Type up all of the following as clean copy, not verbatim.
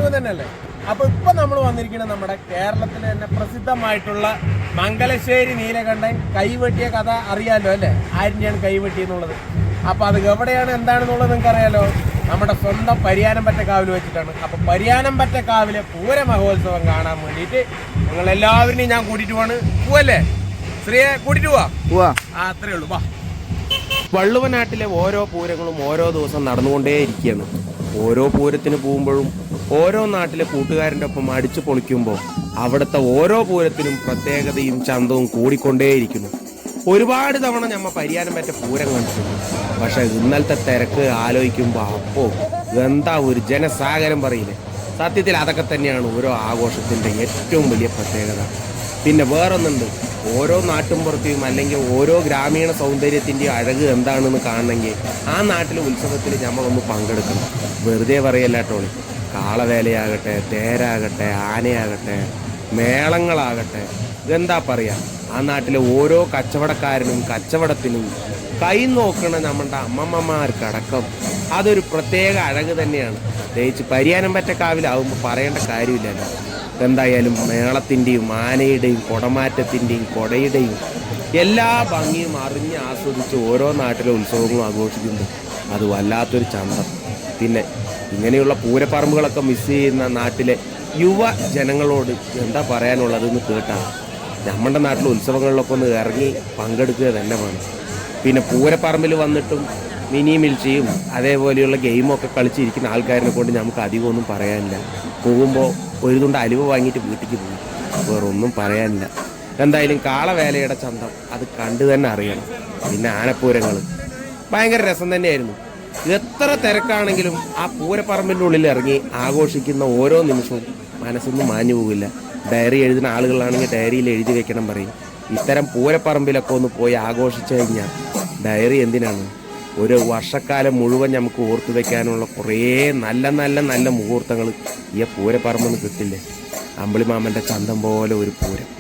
സുഖം തന്നെയല്ലേ? അപ്പൊ ഇപ്പൊ നമ്മൾ വന്നിരിക്കുന്നത് നമ്മുടെ കേരളത്തിലെ തന്നെ പ്രസിദ്ധമായിട്ടുള്ള മംഗലശ്ശേരി നീലകണ്ഠൻ കൈവെട്ടിയ കഥ അറിയാലോ അല്ലേ? ആരിന്റെയാണ് കൈവെട്ടിയെന്നുള്ളത്. അപ്പൊ അത് എവിടെയാണ് എന്താണെന്നുള്ളത് നിങ്ങൾക്ക് അറിയാലോ. നമ്മുടെ സ്വന്തം പരിയാനംപറ്റ കാവിൽ വെച്ചിട്ടാണ്. അപ്പൊ പരിയാനംപറ്റ കാവിലെ പൂര മഹോത്സവം കാണാൻ വേണ്ടിയിട്ട് നിങ്ങൾ എല്ലാവരെയും ഞാൻ കൂട്ടിട്ട് പോവല്ലേ? ശ്രീയെ കൂട്ടിട്ട് പോവാ. അത്രേ ഉള്ളൂ. വാ. വള്ളുവനാട്ടിലെ ഓരോ പൂരങ്ങളും ഓരോ ദിവസം നടന്നുകൊണ്ടേയിരിക്കുകയാണ്. ഓരോ പൂരത്തിന് പോകുമ്പോഴും ഓരോ നാട്ടിലെ കൂട്ടുകാരൻ്റെ ഒപ്പം അടിച്ചു പൊളിക്കുമ്പോൾ അവിടുത്തെ ഓരോ പൂരത്തിനും പ്രത്യേകതയും ചന്തവും കൂടിക്കൊണ്ടേയിരിക്കുന്നു. ഒരുപാട് തവണ ഞമ്മ പരിയാനംപറ്റ പൂരം കണ്ടിട്ടുണ്ട്. പക്ഷെ ഇന്നലത്തെ തിരക്ക് ആലോചിക്കുമ്പോൾ അപ്പോൾ എന്താ ഒരു ജനസാഗരം പറയില്ലേ. സത്യത്തിൽ അതൊക്കെ തന്നെയാണ് ഓരോ ആഘോഷത്തിൻ്റെ ഏറ്റവും വലിയ പ്രത്യേകത. പിന്നെ വേറൊന്നുണ്ട്, ഓരോ നാട്ടുംപുറത്തെയും അല്ലെങ്കിൽ ഓരോ ഗ്രാമീണ സൗന്ദര്യത്തിൻ്റെയും അഴക് എന്താണെന്ന് കാണണമെങ്കിൽ ആ നാട്ടിലെ ഉത്സവത്തിൽ നമ്മളൊന്ന് പങ്കെടുക്കണം. വെറുതെ പറയല്ലാട്ടോളി. കാളവേലയാകട്ടെ, തേരാകട്ടെ, ആനയാകട്ടെ, മേളങ്ങളാകട്ടെ, എന്താ പറയുക, ആ നാട്ടിലെ ഓരോ കച്ചവടക്കാരനും കച്ചവടത്തിനും കൈ നോക്കണ നമ്മുടെ അമ്മമ്മമാർക്കടക്കം അതൊരു പ്രത്യേക അഴക് തന്നെയാണ്. പ്രത്യേകിച്ച് പരിയാനംപറ്റ കാവിലാവുമ്പോൾ പറയേണ്ട കാര്യമില്ലല്ലോ. എന്തായാലും മേളത്തിൻ്റെയും ആനയുടെയും കുടമാറ്റത്തിൻ്റെയും കൊടയുടെയും എല്ലാ ഭംഗിയും അറിഞ്ഞ് ആസ്വദിച്ച് ഓരോ നാട്ടിലെ ഉത്സവങ്ങളും ആഘോഷിക്കുമ്പോൾ അത് വല്ലാത്തൊരു ചന്തം. പിന്നെ ഇങ്ങനെയുള്ള പൂരപ്പറമ്പുകളൊക്കെ മിസ് ചെയ്യുന്ന നാട്ടിലെ യുവ ജനങ്ങളോട് എന്താ പറയാനുള്ളതെന്ന് കേട്ടാൽ നമ്മുടെ നാട്ടിലെ ഉത്സവങ്ങളിലൊക്കെ ഒന്ന് ഇറങ്ങി പങ്കെടുക്കുക തന്നെ വേണം. പിന്നെ പൂരപ്പറമ്പിൽ വന്നിട്ടും മിനി മിൽച്ചിയും അതേപോലെയുള്ള ഗെയിമൊക്കെ കളിച്ചിരിക്കുന്ന ആൾക്കാരിനെ കൊണ്ട് നമുക്ക് അധികമൊന്നും പറയാനില്ല. പോകുമ്പോൾ ഒരു തുണ്ട് അലുവ വാങ്ങിയിട്ട് വീട്ടിലേക്ക് പോകും. വേറൊന്നും പറയാനില്ല. എന്തായാലും കാളവേലയുടെ ചന്തം അത് കണ്ടു തന്നെ അറിയണം. പിന്നെ ആനപ്പൂരങ്ങൾ ഭയങ്കര രസം തന്നെയായിരുന്നു. എത്ര തിരക്കാണെങ്കിലും ആ പൂരപ്പറമ്പിൻ്റെ ഉള്ളിൽ ഇറങ്ങി ആഘോഷിക്കുന്ന ഓരോ നിമിഷവും മനസ്സൊന്നും മാഞ്ഞു പോകില്ല. ഡയറി എഴുതുന്ന ആളുകളാണെങ്കിൽ ഡയറിയിൽ എഴുതി വെക്കണം പറയും. ഇത്തരം പൂരപ്പറമ്പിലൊക്കെ ഒന്ന് പോയി ആഘോഷിച്ചു കഴിഞ്ഞാൽ ഡയറി എന്തിനാണ്, ഒരു വർഷക്കാലം മുഴുവൻ നമുക്ക് ഓർത്തു വെക്കാനുള്ള കുറേ നല്ല നല്ല നല്ല മുഹൂർത്തങ്ങൾ ഈ പൂരപ്പറമ്പെന്ന് കിട്ടില്ലേ. അമ്പിളിമാമൻ്റെ ചന്തം പോലെ ഒരു പൂരം.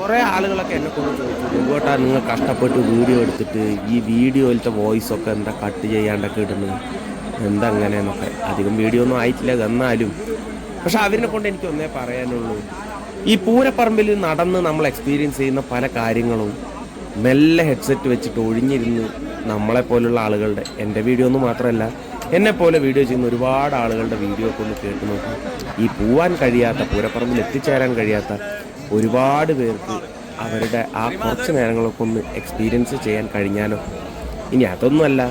കുറേ ആളുകളൊക്കെ എന്നെ കൊണ്ട് ചോദിച്ചു, രഘുവേട്ടാ നിങ്ങൾ കഷ്ടപ്പെട്ട് വീഡിയോ എടുത്തിട്ട് ഈ വീഡിയോയിലത്തെ വോയിസൊക്കെ എന്താ കട്ട് ചെയ്യാണ്ടൊക്കെ ഇടുന്നത്, എന്താ അങ്ങനെയെന്നൊക്കെ. അധികം വീഡിയോ ഒന്നും ആയിട്ടില്ല എന്നാലും. പക്ഷെ അവരിനെ കൊണ്ട് എനിക്ക് ഒന്നേ പറയാനുള്ളൂ, ഈ പൂരപ്പറമ്പിൽ നടന്ന് നമ്മൾ എക്സ്പീരിയൻസ് ചെയ്യുന്ന പല കാര്യങ്ങളും മെല്ലെ ഹെഡ്സെറ്റ് വെച്ചിട്ട് ഒഴിഞ്ഞിരുന്ന് നമ്മളെപ്പോലുള്ള ആളുകളുടെ, എൻ്റെ വീഡിയോ ഒന്നും മാത്രമല്ല എന്നെപ്പോലെ വീഡിയോ ചെയ്യുന്ന ഒരുപാട് ആളുകളുടെ വീഡിയോ ഒക്കെ ഒന്ന് കേട്ട് നോക്കും. ഈ പോവാൻ കഴിയാത്ത, പൂരപ്പറമ്പിൽ എത്തിച്ചേരാൻ കഴിയാത്ത ഒരുപാട് പേർക്ക് അവരുടെ ആ കുറച്ച് നേരങ്ങളൊക്കെ ഒന്ന് എക്സ്പീരിയൻസ് ചെയ്യാൻ കഴിഞ്ഞാലോ. ഇനി അതൊന്നുമല്ല,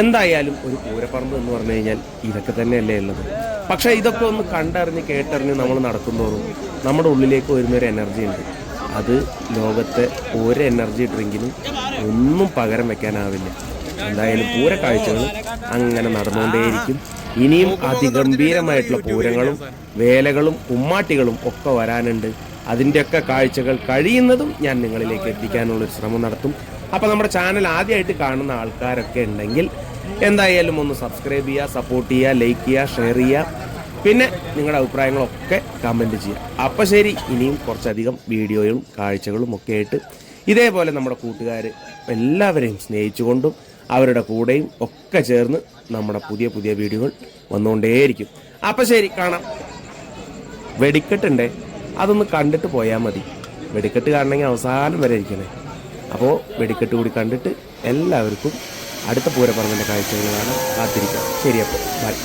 എന്തായാലും ഒരു പൂരപ്പറമ്പ് എന്ന് പറഞ്ഞു കഴിഞ്ഞാൽ ഇതൊക്കെ തന്നെയല്ലേ ഉള്ളത്. പക്ഷേ ഇതൊക്കെ ഒന്ന് കണ്ടറിഞ്ഞ് കേട്ടറിഞ്ഞ് നമ്മൾ നടക്കുന്തോറും നമ്മുടെ ഉള്ളിലേക്ക് വരുന്നൊരു എനർജി ഉണ്ട്. അത് ലോകത്തെ ഒരു എനർജി ഡ്രിങ്കിനും ഒന്നും പകരം വെക്കാനാവില്ല. എന്തായാലും പൂരക്കാഴ്ചകൾ അങ്ങനെ നടന്നുകൊണ്ടേയിരിക്കും. ഇനിയും അതിഗംഭീരമായിട്ടുള്ള പൂരങ്ങളും വേലകളും കുമ്മാട്ടികളും ഒക്കെ വരാനുണ്ട്. അതിൻ്റെയൊക്കെ കാഴ്ചകൾ കഴിയുന്നതും ഞാൻ നിങ്ങളിലേക്ക് എത്തിക്കാനുള്ളൊരു ശ്രമം നടത്തും. അപ്പോൾ നമ്മുടെ ചാനൽ ആദ്യമായിട്ട് കാണുന്ന ആൾക്കാരൊക്കെ ഉണ്ടെങ്കിൽ എന്തായാലും ഒന്ന് സബ്സ്ക്രൈബ് ചെയ്യുക, സപ്പോർട്ട് ചെയ്യുക, ലൈക്ക് ചെയ്യുക, ഷെയർ ചെയ്യുക. പിന്നെ നിങ്ങളുടെ അഭിപ്രായങ്ങളൊക്കെ കമൻറ്റ് ചെയ്യുക. അപ്പോൾ ശരി, ഇനിയും കുറച്ചധികം വീഡിയോയും കാഴ്ചകളും ഒക്കെ ആയിട്ട് ഇതേപോലെ നമ്മുടെ കൂട്ടുകാർ എല്ലാവരെയും സ്നേഹിച്ചുകൊണ്ടും അവരുടെ കൂടെയും ഒക്കെ ചേർന്ന് നമ്മുടെ പുതിയ പുതിയ വീഡിയോകൾ വന്നുകൊണ്ടേയിരിക്കും. അപ്പോൾ ശരി, കാണാം. വെടിക്കെട്ടുണ്ടേ, അതൊന്ന് കണ്ടിട്ട് പോയാൽ മതി. വെടിക്കെട്ട് കാണണമെങ്കിൽ അവസാനം വരെ ഇരിക്കണേ. അപ്പോൾ വെടിക്കെട്ട് കൂടി കണ്ടിട്ട് എല്ലാവർക്കും അടുത്ത പൂരപ്പറമ്പിൻ്റെ കാഴ്ചകൾ കാണാൻ കാത്തിരിക്കാം. ശരി, അപ്പോൾ ബൈ.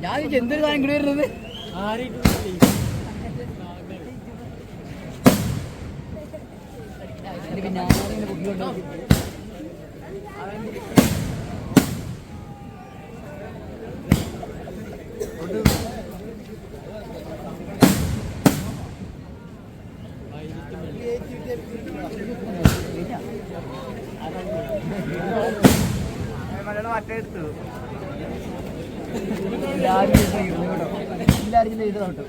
ഞാൻ എന്തൊരു സാധനം ഇങ്ങോട്ട് വരുന്നത് ഞാനിങ്ങനെ പൊക്കിക്കൊണ്ടോ മറ്റെടുത്തു എല്ലാവരും ചെയ്തോട്ടോ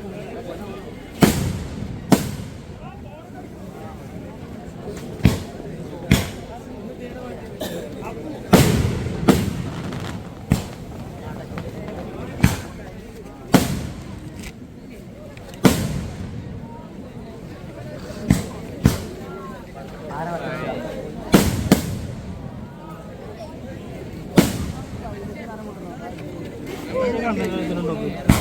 കണ്ടോ